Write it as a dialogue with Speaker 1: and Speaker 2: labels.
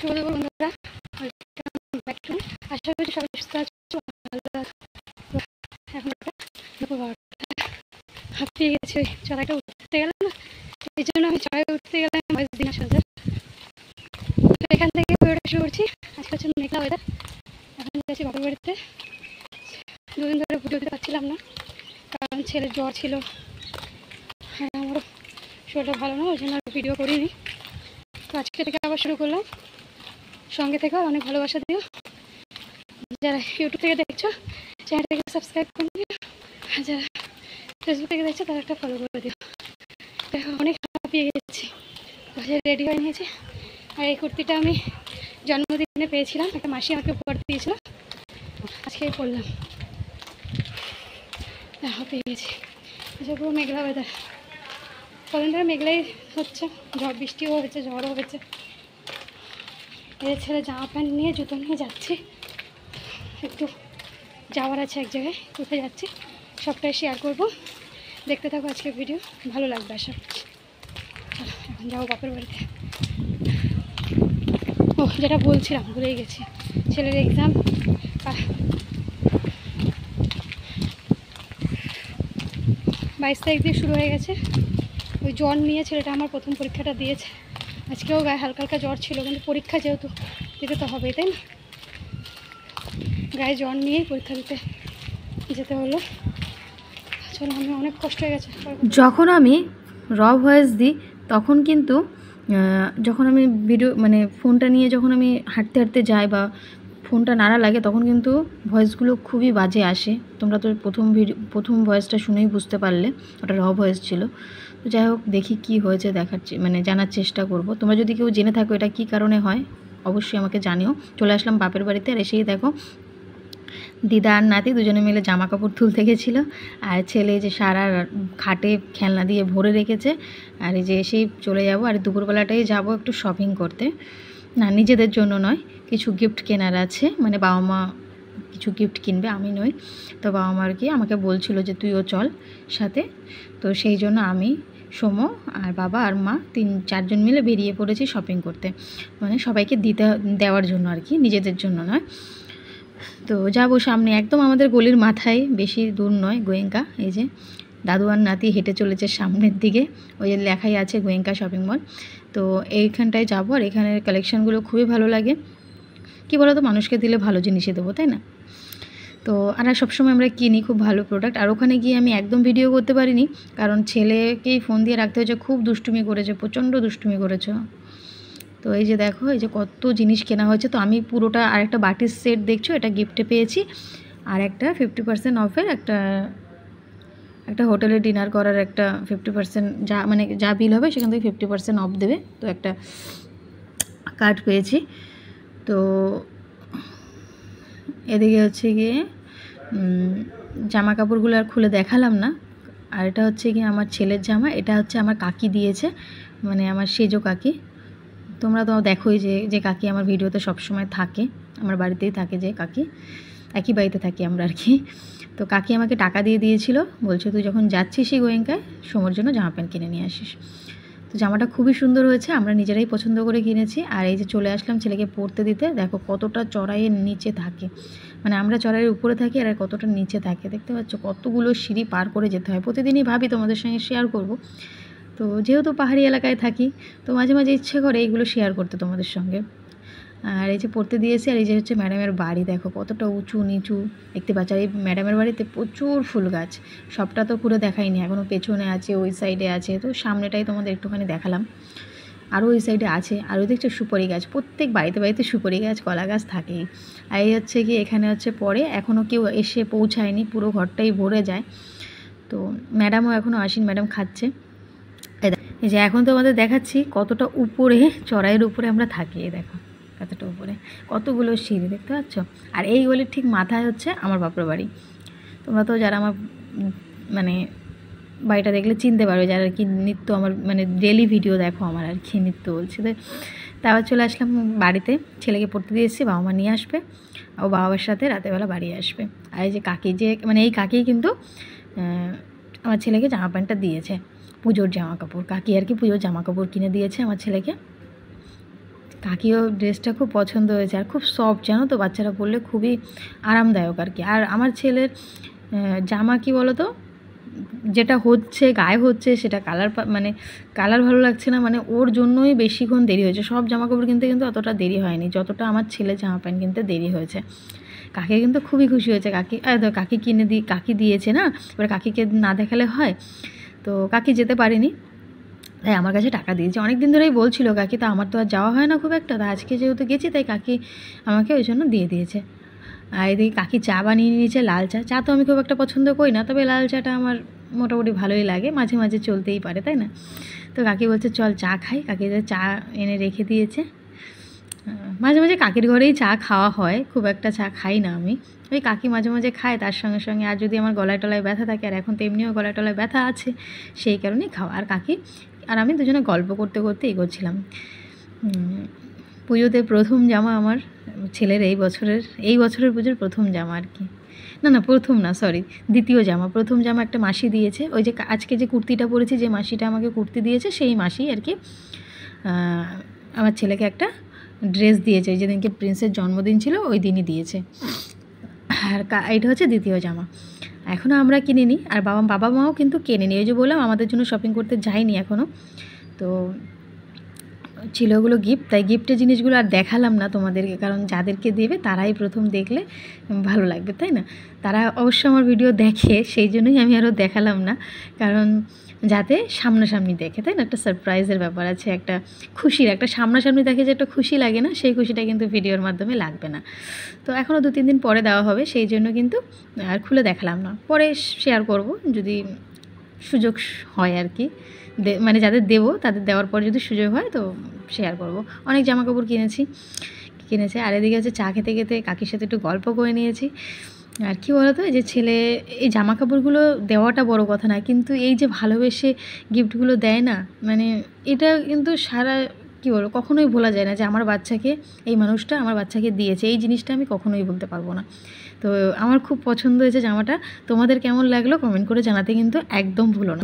Speaker 1: শুভ দুপুর বন্ধুরা, আশা করি সবাই সুস্থ আছো, ভালো আছো। এখন দুপুর 12টা, হাঁপিয়ে গেছি। ওই চড়াইটা উঠতে গেলাম না, এই জন্য আমি চড়াই উঠতে গেলাম বয়স দিন সোজা। এখান থেকে ভিডিওটা শুরু করছি। আজকে হচ্ছে মেঘলা ওয়েদার। এখন যাচ্ছি বাপের বাড়িতে। দুদিন ধরে ভিডিও দিতে পারছিলাম না, কারণ ছেলের জ্বর ছিল, আমারও শরীরটা ভালো না, ওই জন্য আর ভিডিও করিনি। তো আজকে থেকে আবার শুরু করলাম। সঙ্গে থেকে অনেক ভালোবাসা দিও। যারা ইউটিউব থেকে দেখছো চ্যানেলটাকে সাবস্ক্রাইব করে দিও, আর যারা ফেসবুক থেকে দেখছো তারা একটা ফলো করে দিও। দেখো অনেক হাঁপিয়ে গেছি, রেডি হয়ে নিয়েছি। আর এই কুর্তিটা আমি জন্মদিনে পেয়েছিলাম, একটা মাসি আমাকে উপহার দিয়েছিল, আজকেই পরলাম। হাঁপিয়ে গেছি। আচ্ছা, পুরো মেঘলা ওয়েদার, কদিন ধরে মেঘলাই হচ্ছে, ঝড় বৃষ্টিও হয়েছে, ঝড়ও হয়েছে। এদের ছেলে জামা প্যান্ট নিয়ে জুতো নিয়ে যাচ্ছি, একটু যাওয়ার আছে এক জায়গায়, কোথায় যাচ্ছি সবটাই শেয়ার করব। দেখতে থাকো আজকের ভিডিও, ভালো লাগবে আশা করছি। চলো এখন যাবো বাপের বাড়িতে। ও যেটা বলছিলাম ভুলেই গেছি, ছেলের এক্সাম 22 তারিখ দিয়ে শুরু হয়ে গেছে। ওই জ্বর নিয়ে ছেলেটা আমার প্রথম পরীক্ষাটা দিয়েছে। আজকেও গায়ে হালকা হালকা জ্বর ছিল, কিন্তু পরীক্ষা যেহেতু দিতে তো হবেই, তাই না? গায়ে জ্বর নিয়েই পরীক্ষা দিতে যেতে হলো। চলো, আমি অনেক কষ্ট হয়ে গেছে।
Speaker 2: যখন আমি র ভয়েস দিই তখন কিন্তু যখন আমি ভিডিও মানে ফোনটা নিয়ে যখন আমি হাঁটতে হাঁটতে যাই বা ফোনটা নাড়া লাগে, তখন কিন্তু ভয়েসগুলো খুবই বাজে আসে। তোমরা তো প্রথম ভয়েসটা শুনেই বুঝতে পারলে ওটা র ভয়েস ছিল। তো যাই হোক, দেখি কি হয়েছে দেখার মানে জানার চেষ্টা করব। তোমরা যদি কেউ জেনে থাকো এটা কি কারণে হয় অবশ্যই আমাকে জানিও। চলে আসলাম বাপের বাড়িতে, আর এসেই দেখো দিদা আর নাতি দুজনে মিলে জামা কাপড় তুলতে গেছিলো। আর ছেলে যে সারা খাটে খেলনা দিয়ে ভরে রেখেছে। আর এই যে এসেই চলে যাব, আর দুপুরবেলাটাই যাব একটু শপিং করতে। না, নিজেদের জন্য নয়, কিছু গিফট কেনার আছে, মানে বাবা মা কিছু গিফট কিনবে, আমি নই। তো বাবা মা আর কি আমাকে বলছিল যে তুইও চল সাথে। তো সেই জন্য আমি, সোমো আর বাবা আর মা 3-4জন মিলে বেরিয়ে পড়েছি শপিং করতে, মানে সবাইকে দেওয়ার জন্য আর কি, নিজেদের জন্য নয়। তো যাবো সামনে, একদম আমাদের গলির মাথায়, বেশি দূর নয়, গোয়েঙ্কা। এই যে দাদু আর নাতি হেঁটে চলেছে সামনের দিকে, ওই যে লেখাই আছে গোয়েঙ্কা শপিং মল। তো এইখানটায় যাবো, আর এখানের কালেকশানগুলো খুবই ভালো লাগে। কি বলো তো, মানুষকে দিলে ভালো জিনিসই দেবো, তাই না? তো আর সবসময় আমরা কিনি খুব ভালো প্রোডাক্ট। আর ওখানে গিয়ে আমি একদম ভিডিও করতে পারিনি, কারণ ছেলেকেই ফোন দিয়ে রাখতে হয়েছে, খুব দুষ্টুমি করেছে, প্রচণ্ড দুষ্টুমি করেছে। তো এই যে দেখো, এই যে কত জিনিস কেনা হয়েছে। তো আমি পুরোটা, আর একটা বাটির সেট দেখছো, এটা গিফটে পেয়েছি। আর একটা 50% অফের একটা হোটেলে ডিনার করার একটা 50% মানে যা বিল হবে সেখান থেকে 50% অফ দেবে, তো একটা কার্ড পেয়েছি। তো এদিকে হচ্ছে গিয়ে জামা কাপড়গুলো আর খুলে দেখালাম না। আর এটা হচ্ছে গিয়ে আমার ছেলের জামা, এটা হচ্ছে আমার কাকি দিয়েছে, মানে আমার সেজো কাকি। তোমরা তো দেখোই যে কাকি আমার ভিডিওতে সবসময় থাকে, আমার বাড়িতেই থাকে যে কাকি, একই বাড়িতে থাকি আমরা আর কি। তো কাকি আমাকে টাকা দিয়ে দিয়েছিল, বলছে তুই যখন যাচ্ছিস সেই গোয়েঙ্কায় সোমোর জন্য জামা প্যান্ট কিনে নিয়ে আসিস। তো জামাটা খুবই সুন্দর হয়েছে, আমরা নিজেরাই পছন্দ করে কিনেছি। আর এই যে চলে আসলাম ছেলেকে পরতে দিতে, দেখো কতটা চড়াইয়ের নিচে থাকে, মানে আমরা চড়াইয়ের উপরে থাকি আর কতটা নিচে থাকে, দেখতে পাচ্ছ কতগুলো সিঁড়ি পার করে যেতে হয়। প্রতিদিনই ভাবি তোমাদের সঙ্গে শেয়ার করব, তো যেহেতু পাহাড়ি এলাকায় থাকি তো মাঝে মাঝে ইচ্ছে করে এইগুলো শেয়ার করতে তোমাদের সঙ্গে। আর এই যে পড়তে দিয়েছি। আর এই যে হচ্ছে ম্যাডামের বাড়ি, দেখো কতটা উঁচু নিচু দেখতে পাচ্ছ। আর এই ম্যাডামের বাড়িতে প্রচুর ফুল গাছ, সবটা তো পুরো দেখাইনি, এখনও পেছনে আছে, ওই সাইডে আছে, তো সামনেটাই তোমাদের একটুখানি দেখালাম। আরও ওই সাইডে আছে, আর ওই দেখছো সুপারি গাছ, প্রত্যেক বাড়িতে বাড়িতে সুপারি গাছ কলা গাছ থাকেই। আর এই হচ্ছে কি এখানে হচ্ছে পরে, এখনও কেউ এসে পৌঁছায়নি, পুরো ঘরটাই ভরে যায়। তো ম্যাডামও এখনও আসেন, ম্যাডাম খাচ্ছে। এই যে এখন তোমাদের দেখাচ্ছি কতটা উপরে, চড়াইয়ের উপরে আমরা থাকি। দেখো কতটা উপরে, কতগুলো সিঁড়ি দেখতে পাচ্ছ। আর এই গলির ঠিক মাথায় হচ্ছে আমার বাপের বাড়ি। তোমরা তো যারা আমার মানে বাড়িটা দেখলে চিনতে পারবে, যারা আর কি নিত্য আমার মানে ডেলি ভিডিও দেখো আমার আর কি, নিত্য বলছি। তো তারপর চলে আসলাম বাড়িতে, ছেলেকে পড়তে দিয়ে এসেছি, বাবা মা নিয়ে আসবে, ও বাবার সাথে রাতেরবেলা বাড়ি আসবে। আর এই যে কাকি, যে মানে এই কাকি কিন্তু আমার ছেলেকে জামা প্যান্টটা দিয়েছে, পুজোর জামা কাপড়। কাকি আর কি পুজোর জামা কাপড় কিনে দিয়েছে আমার ছেলেকে। কাকিও ড্রেসটা খুব পছন্দ হয়েছে, আর খুব সফট, জানো তো, বাচ্চারা পরলে খুবই আরামদায়ক আর কি। আর আমার ছেলের জামা কি বলো তো, যেটা হচ্ছে গায়ে হচ্ছে সেটা কালার ভালো লাগছে না, মানে ওর জন্যই বেশিক্ষণ দেরি হয়েছে। সব জামা কাপড় কিনতে কিন্তু অতটা দেরি হয়নি যতটা আমার ছেলে জামা প্যান্ট কিনতে দেরি হয়েছে। কাকি কিন্তু খুবই খুশি হয়েছে, কাকি দিয়েছে না, এবার কাকিকে না দেখালে হয়, তো কাকি যেতে পারেনি, তাই আমার কাছে টাকা দিয়েছে। অনেক দিন ধরেই বলছিল কাকি, তা আমার তো আর যাওয়া হয় না খুব একটা, তা আজকে যেহেতু গেছি তাই কাকি আমাকে ওই জন্য দিয়ে দিয়েছে। আর এদিকে কাকি চা বানিয়ে নিয়েছে, লাল চা। চা তো আমি খুব একটা পছন্দ করি না, তবে লাল চাটা আমার মোটামুটি ভালোই লাগে, মাঝে মাঝে চলতেই পারে, তাই না? তো কাকি বলছে চল চা খাই, কাকি চা এনে রেখে দিয়েছে। মাঝে মাঝে কাকির ঘরেই চা খাওয়া হয়, খুব একটা চা খাই না আমি, ওই কাকি মাঝে মাঝে খায়, তার সঙ্গে সঙ্গে আর যদি আমার গলায় টলায় ব্যথা থাকে, আর এখন তো এমনিও গলায় টলায় ব্যথা আছে, সেই কারণেই খাওয়া। আর কাকি আর আমি দুজনে গল্প করতে করতে এগোচ্ছিলাম। পুজোতে প্রথম জামা আমার ছেলের এই বছরের পুজোর প্রথম জামা আর কি, না প্রথম না, সরি, দ্বিতীয় জামা। প্রথম জামা একটা মাসি দিয়েছে, ওই যে আজকে যে কুর্তিটা পরেছি, যে মাসিটা আমাকে কুর্তি দিয়েছে সেই মাসি আর কি আমার ছেলেকে একটা ড্রেস দিয়েছে, ওই যেদিনকে প্রিন্সের জন্মদিন ছিল ওই দিনই দিয়েছে। আর এটা হচ্ছে দ্বিতীয় জামা। এখনও আমরা কিনিনি, আর বাবা মাও কিন্তু কেনেনি, ওই যে বললাম আমাদের জন্য শপিং করতে যায়নি এখনও। তো ছিল ওগুলো গিফট, তাই গিফটের জিনিসগুলো আর দেখালাম না তোমাদেরকে, কারণ যাদেরকে দেবে তারাই প্রথম দেখলে ভালো লাগবে, তাই না? তারা অবশ্য আমার ভিডিও দেখে, সেই জন্যই আমি আরও দেখালাম না, কারণ যাতে সামনাসামনি দেখে, তাই না? একটা সারপ্রাইজের ব্যাপার আছে, একটা খুশির, একটা সামনাসামনি দেখে যে একটা খুশি লাগে না, সেই খুশিটা কিন্তু ভিডিওর মাধ্যমে লাগবে না। তো এখনও 2-3 দিন পরে দেওয়া হবে, সেই জন্য কিন্তু আর খুলে দেখালাম না, পরে শেয়ার করব যদি সুযোগ হয় আর কি, মানে যাদের দেবো তাদের দেওয়ার পর যদি সুযোগ হয় তো শেয়ার করব। অনেক জামা কাপড় কিনেছে। আর এদিকে হচ্ছে চা খেতে খেতে কাকির সাথে একটু গল্প করে নিয়েছি। আর কি বলো তো, এই যে ছেলে এই জামা কাপড়গুলো দেওয়াটা বড় কথা না, কিন্তু এই যে ভালোবেসে গিফটগুলো দেয় না, মানে এটা কিন্তু কী বলবো, কখনোই ভোলা যায় না যে আমার বাচ্চাকে এই মানুষটা আমার বাচ্চাকে দিয়েছে, এই জিনিসটা আমি কখনোই বলতে পারবো না। তো আমার খুব পছন্দ হয়েছে জামাটা, তোমাদের কেমন লাগলো কমেন্ট করে জানাতে কিন্তু একদম ভুলো না।